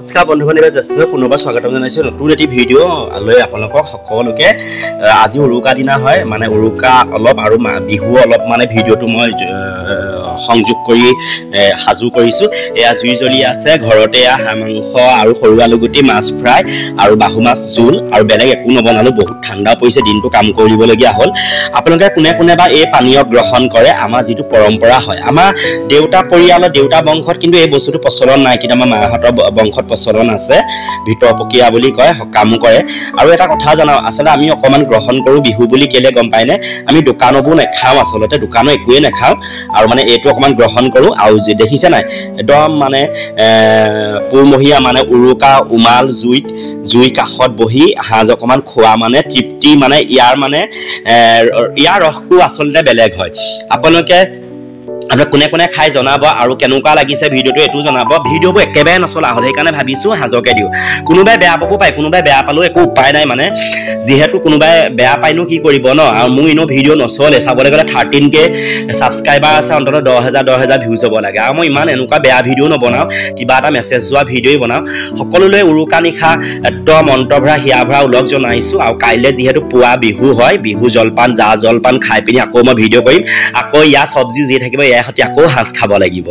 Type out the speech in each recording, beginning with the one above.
নমস্কাৰ বন্ধু বান্ধৱী জেষ্ঠ্য পুনৰবাৰ স্বাগতম জনাইছো নতুন এটি ভিডিঅ' লৈ আপোনালোকক সকলোকে আজি উৰুকা দিনা হয় মানে উৰুকা অলপ আৰু বিহু অলপ মানে ভিডিঅ'টো মই সংযোগ কৰি সাজু কৰিছো এয়া জুই জ্বলি আছে ঘৰতে হাঁহ মাংস আৰু সৰু আলুগুটি মাছ ফ্ৰাই আৰু বাহু মাছ জোল আৰু বেলেগ একো নবনালো বহুত ঠাণ্ডা পৰিছে দিনটো কাম কৰিবলগীয়া হ'ল আপোনালোকে কোনে কোনে বা এই পানীয় গ্ৰহণ কৰে আমাৰ যিটো পৰম্পৰা হয় আমাৰ দেউতা পৰিয়ালৰ দেউতা বংশত কিন্তু এই বস্তুটো প্ৰচলন নাই কিন্তু আমাৰ মাহঁতৰ বংশত প্ৰচলন আছে ভিতৰ প্ৰক্ৰিয়া বুলি কয় কাম কৰে আৰু এটা কথা জানাও আসলে আমি অকমান গ্ৰহণ কৰো বিহু বুলি কেলে গম পাইনে আমি দোকানবোৰ নেখাও আসলতে দোকানৰ একোৱে নেখাও আৰু মানে এইটো অকমান গ্ৰহণ কৰো আৰু দেখিছে নাই একদম মানে পুৰমহীয়া মানে উৰুকা উমাল জুই কাষত বহি হাঁজ অকমান খোৱা মানে তৃপ্তি মানে ইয়াৰ ৰসটো আসলতে বেলেগ হয় আপোনালোকে আমৰা কোনে কোনে খাই জনাব আৰু কেনেকুৱা লাগিছে ভিডিঅ'টো এটো জনাব ভিডিঅ'বোৰ একেবাৰে নচলা হ'ল সেইকাৰণে ভাবিছো হাজকে দিও কোনোবাই বেয়া পাব পায় কোনোবাই বেয়া পালেও একো উপায় নাই মানে যেহেতু কোনোবাই বেয়া পাইনো কি কৰিব ন আৰু মোৰ ইনো ভিডিঅ' নচলে চাবলৈ গ'লে 13K সাবস্ক্ৰাইবাৰ আছে অন্তত 10,000 ভিউজ হ'ব লাগে আৰু মই ইমান এনেকুৱা বেয়া ভিডিঅ' নবনাও কিবা এটা মেছেজ যোৱা ভিডিঅ'ই বনাও সকলোলৈ উৰুকা নিশা একদম অন্তৰ্ভৰা হিয়াভৰা উলগ জনাইছো আৰু কাইলে যিহেতু পুৱা বিহু হয় বিহু জলপান জা জলপান খাই পিনি আকৌ মই ভিডিঅ' কৰিম আকৌ ইয়া সবজি যি থাকিব হতি আকৌ হাঁস খাব লাগিব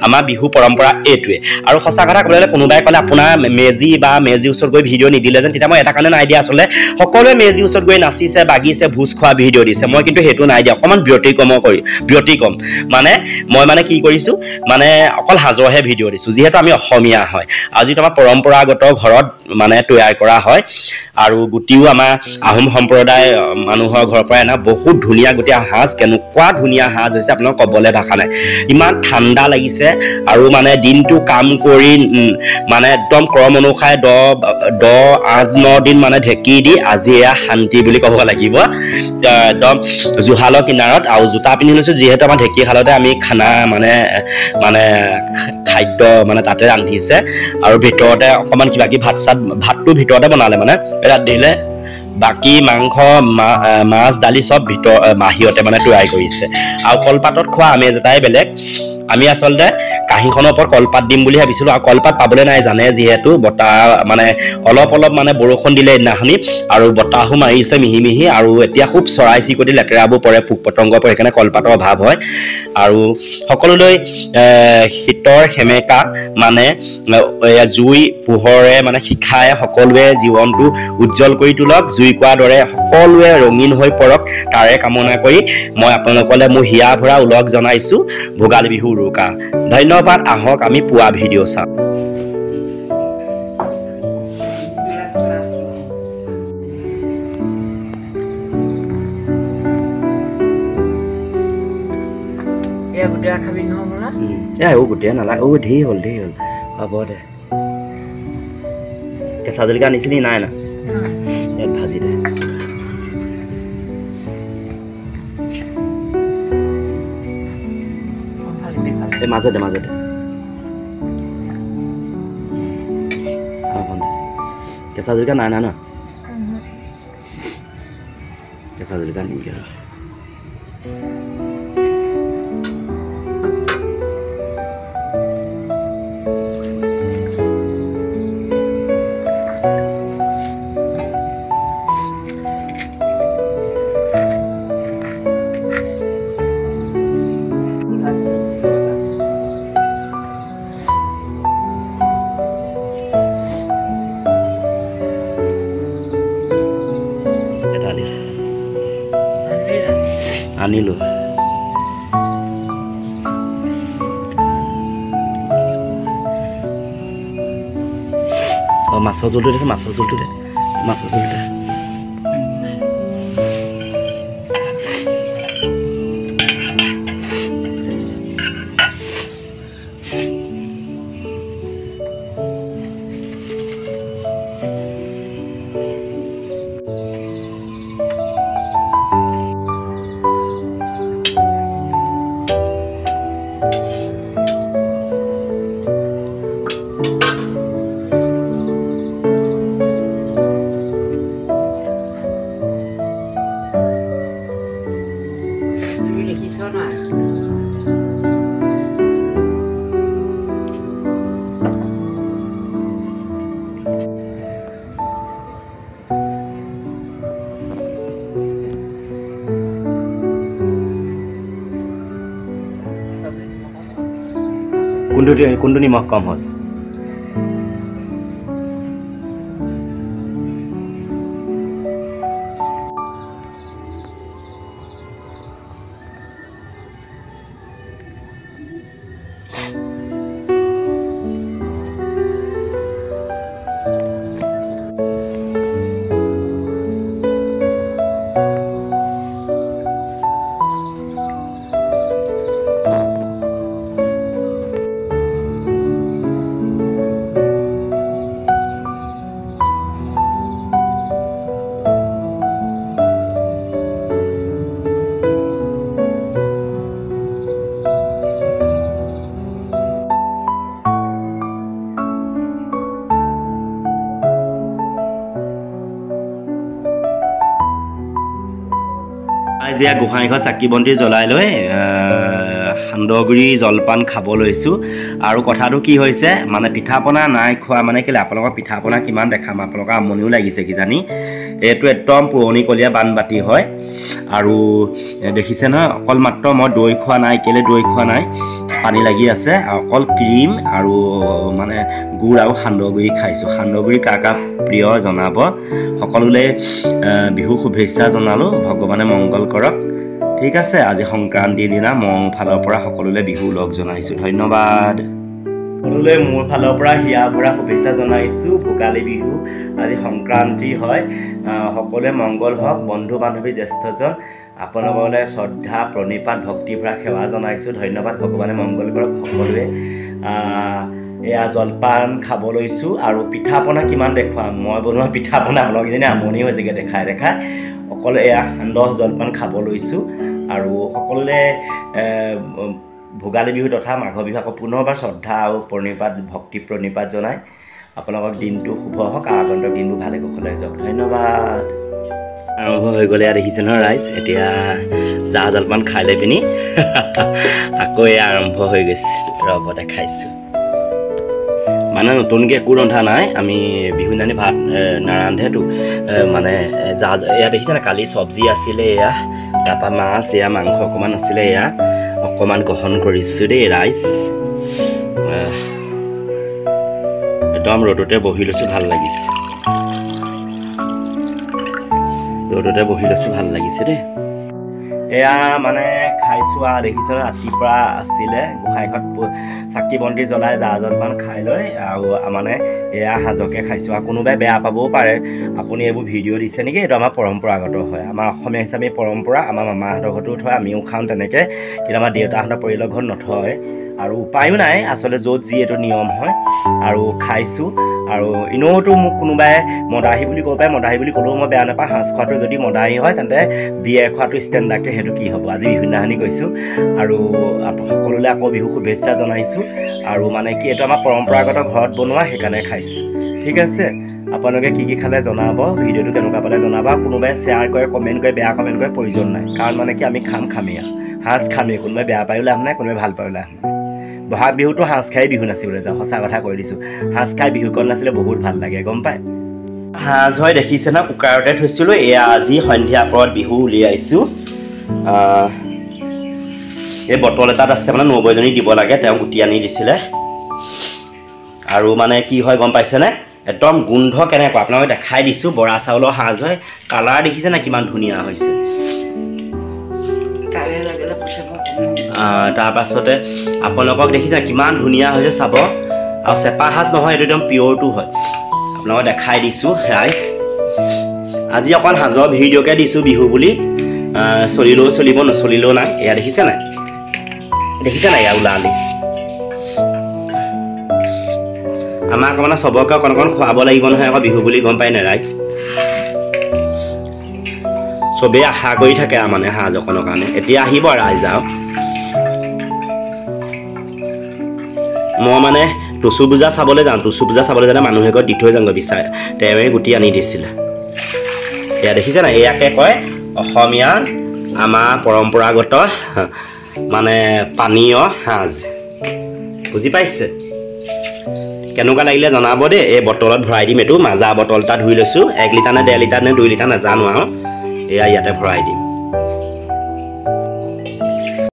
আমাৰ বিহু পৰম্পৰা এটোৱে আৰু সঁচা কথা ক'বলৈ কোনোবাই ক'লে আপোনাৰ মেজি ওচৰত গৈ ভিডিঅ' নিদিলে যেন তেতিয়া মই এটা কাৰণে নাই দিয়া আসলে সকলোৱে মেজি ওচৰত গৈ নাচিছে বাগিছে ভোজ খোৱা ভিডিঅ' দিছে মই কিন্তু হেতু নাই দিয়া অকমান ব্যতিক্ৰম মানে মই মানে কি কৰিছো মানে অকল হাজৰহে ভিডিঅ' দিছো যিহেতু আমি অসমীয়া হয় আৰু যিটো আমাৰ পৰম্পৰাগত ঘৰত মানে তৈয়াৰ কৰা হয় আৰু গুটিও আমাৰ আহোম সম্প্ৰদায় মানুহৰ ঘৰৰ পৰা এনা বহুত ধুনীয়া গুটি হাঁজ কেনেকুৱা ধুনীয়া হাঁজ হৈছে আপোনাক ক'বলৈ ভাষা নাই ইমান ঠাণ্ডা লাগিছে আৰু মানে দিনটো কাম কৰি মানে একদম ক্ৰম অনুসাৰে 8-9 দিন মানে ঢেকি দি আজি এয়া শান্তি বুলি ক'ব লাগিব একদম জুহালৰ কিনাৰত আৰু জোতা পিন্ধি লৈছো যিহেতু আমাৰ ঢেকি খালতে আমি খানা মানে খাদ্য মানে তাতে ৰান্ধিছে আৰু ভিতৰতে অকমান কিবা কি ভাতটো ভিতৰতে বনালে মানে ৰাত দিলে বাকি মাংস মাছ দালি সব মাহিয়তে মানে তৈয়াৰ কৰিছে আৰু কলপাতত খোৱা আমেজ এটাই বেলেগ আমি আসলতে কাহিখনৰ ওপৰত কলপাত দিম বুলি ভাবিছিলো আৰু কলপাত পাবলৈ নাই জানে যিহেতু বতাহ মানে অলপ মানে বৰষুণ দিলে এদিনাখনি আৰু বতাহো মাৰিছে মিহি আৰু এতিয়া খুব চৰাই চিৰিকটি লেতেৰাবোৰ পৰে পোক পতংগ পৰে সেইকাৰণে কলপাতৰ অভাৱ হয় আৰু সকলোলৈ শীতৰ সেমেকা মানে জুই পোহৰে মানে শিখায় সকলোৱে জীৱনটো উজ্জ্বল কৰি তোলক জুই কোৱাৰ দৰে সকলোৱে ৰঙীন হৈ পৰক তাৰে কামনা কৰি মই আপোনালোকলৈ মোৰ হিয়া ভৰা উলগ জনাইছো ভোগালী বিহু উৰুকা ধন্যবাদ আহক আমি পুৱা ভিডিঅ' চাম গোটেই নালাগে ঢেৰ হ'ল হ'ব দে কেঁচা জলকীয়া আনিছিলি নাই না ইয়াত ভাজি দে মাজতে কেঁচা জলকীয়া নাই ন কেঁচা জলকীয়া নিমগে আৰু আনিলো মাছৰ জোলটো দে কোনটো নিমখ কম হ'ল আজি গোসাঁইঘৰ চাকি বন্তি জ্বলাই লৈ সান্দহগুৰি জলপান খাব লৈছোঁ আৰু কথাটো কি হৈছে মানে পিঠা পনা নাই খোৱা মানে কেলে আপোনালোকৰ পিঠা পনা কিমান দেখাম আপোনালোকৰ আমনিও লাগিছে কিজানি এইটো একদম পুৰণিকলীয়া বানবাতি হয় আৰু দেখিছে নহয় অকল মাত্ৰ মই দৈ খোৱা নাই কেলে দৈ খোৱা নাই পানী লাগি আছে অকল ক্ৰীম আৰু মানে গুড় আৰু সান্দহগুৰি খাইছোঁ সান্দহগুৰি কাৰ কাৰ প্ৰিয় জনাব সকলোলৈ বিহু শুভেচ্ছা জনালোঁ ভগৱানে মংগল কৰক ঠিক আছে আজি সংক্ৰান্তিৰ দিনা মোৰ ফালৰ পৰা সকলোলৈ বিহু লগ জনাইছোঁ ধন্যবাদ সকলোলৈ মোৰ ফালৰ পৰা হিয়া ভৰা শুভেচ্ছা জনাইছোঁ ভোগালী বিহু আজি সংক্ৰান্তি হয় সকলোৱে মংগল হওক বন্ধু বান্ধৱী জ্যেষ্ঠজন আপোনালোকলৈ শ্ৰদ্ধা প্ৰণিপাত ভক্তি ভৰা সেৱা জনাইছোঁ ধন্যবাদ ভগৱানে মংগল কৰক সকলোৱে এয়া জলপান খাব লৈছোঁ আৰু পিঠা পনা কিমান দেখুৱাম মই বনোৱা পিঠা পনা আপোনালোক কিজানি আমনি হৈছেগৈ দেখাই দেখাই অকল এয়া সান্দহ জলপান খাব লৈছোঁ আৰু সকলোৱে ভোগালী বিহু তথা মাঘ বিহু পুনৰবাৰ শ্ৰদ্ধা আৰু প্ৰণিপাত ভক্তি প্ৰণিপাত জনাই আপোনালোকৰ দিনটো শুভ হওক আগন্তুক দিনবোৰ ভালে কুশলে যাওক ধন্যবাদ আৰম্ভ হৈ গ'লে দেখিছে নহয় ৰাইজ এতিয়া জা জলপান খাই লৈ পিনি আকৌ এয়া আৰম্ভ হৈ গৈছে ৰ'ব দেখাইছোঁ মানে নতুনকৈ একো ৰন্ধা নাই আমি বিহু দিনাখনি ভাত নাৰান্ধেতো মানে জা এয়া দেখিছেনে কালি চব্জি আছিলে এয়া তাৰপৰা মাছ এয়া মাংস অকণমান আছিলে এয়া অকণমান গ্ৰহণ কৰিছোঁ দেই ৰাইজ একদম ৰ'দতে বহি লৈছোঁ ভাল লাগিছে ৰ'দতে বহি লৈছোঁ ভাল লাগিছে দেই এয়া মানে খাইছোঁ আৰু দেখিছোঁ ৰাতিপুৱা আছিলে গোসাঁইঘৰত চাকি বন্তি জ্বলাই জা জলপান খাই লৈ আৰু মানে এয়া সাজকে খাইছোঁ আৰু কোনোবাই বেয়া পাবও পাৰে আপুনি এইবোৰ ভিডিঅ' দিছে নেকি এইটো আমাৰ পৰম্পৰাগত হয় আমাৰ অসমীয়া হিচাপে পৰম্পৰা আমাৰ মামাহঁতৰ ঘৰতো থয় আমিও খাওঁ তেনেকৈ কিন্তু আমাৰ দেউতাহঁতৰ পৰিয়ালৰ ঘৰত নথয় আৰু উপায়ো নাই আচলতে য'ত যি এইটো নিয়ম হয় আৰু খাইছোঁ আৰু এনেওতো মোক কোনোবাই মদাহী বুলি ক'ব পাৰে মদাহী বুলি ক'লেও মই বেয়া নাপাওঁ সাঁজ খোৱাটো যদি মদাহী হয় তেন্তে বিয়ে খোৱাটো ষ্টেণ্ডাৰ্ডকৈ সেইটো কি হ'ব আজি বিহু দিনাখনি কৈছোঁ আৰু সকলোলৈ আকৌ বিহু শুভেচ্ছা জনাইছোঁ আৰু মানে কি এইটো আমাৰ পৰম্পৰাগত ঘৰত বনোৱা সেইকাৰণে খাইছোঁ ঠিক আছে আপোনালোকে কি খালে জনাব ভিডিঅ'টো কেনেকুৱা পালে জনাব কোনোবাই শ্বেয়াৰ কৰে কমেণ্ট কৰে বেয়া কমেণ্ট কৰে প্ৰয়োজন নাই কাৰণ মানে কি আমি খামেই সাঁজ খামেই কোনোবাই বেয়া পায়ো লাভ নাই কোনোবাই ভাল পায়ো লাভ নাই বহাগ বিহুটো সাঁজ খাই বিহু নাচিবলৈ যাওঁ সঁচা কথা কৈ দিছোঁ সাঁজ খাই বিহুকণ নাচিলে বহুত ভাল লাগে গম পায় সাঁজ হয় দেখিছে ন কুকাৰতে থৈছিলোঁ এয়া আজি সন্ধিয়া পৰত বিহু উলিয়াইছোঁ এই বটল এটাত আছে মানে নবৌজনীক দিব লাগে তেওঁ গুটি আনি দিছিলে আৰু মানে কি হয় গম পাইছেনে একদম গোন্ধ কেনেকুৱা আপোনালোকে দেখাই দিছোঁ বৰা চাউলৰ সাঁজ হয় কালাৰ দেখিছে না কিমান ধুনীয়া হৈছে তাৰ পাছতে আপোনালোকক দেখিছে কিমান ধুনীয়া হৈছে চাব আৰু চেপা সাঁজ নহয় এইটো একদম পিয়ৰটো হয় আপোনালোকক দেখাই দিছোঁ ৰাইজ আজি অকণ সাঁজৰ ভিডিঅ'কে দিছোঁ বিহু বুলি চলিলেও চলিব নচলিলেও নাই এয়া দেখিছে নাই এয়া ওলালি আমাক মানে চবকে অকণ অকণ খুৱাব লাগিব নহয় আকৌ বিহু বুলি গম পাই নাই ৰাইজ চবেই আশা কৰি থাকে মানে সাঁজ অকণৰ কাৰণে এতিয়া আহিব ৰাইজ আৰু মই মানে টুচু পূজা চাবলৈ যাওঁ টুচু পূজা চাবলৈ যাওঁতে মানুহে ঘৰত দি থৈ যাওঁগৈ বিচাৰে তেওঁৱে গুটি আনি দিছিলে এয়া দেখিছে নাই এয়াকে কয় অসমীয়া আমাৰ পৰম্পৰাগত মানে পানীয় সাঁজ বুজি পাইছে কেনেকুৱা লাগিলে জনাব দেই এই বটলত ভৰাই দিম এইটো মাজা বটল এটা ধুই লৈছোঁ 1 লিটাৰ নে 1.5 লিটাৰ নে 2 লিটাৰ নাজানো আৰু এয়া ইয়াতে ভৰাই দিম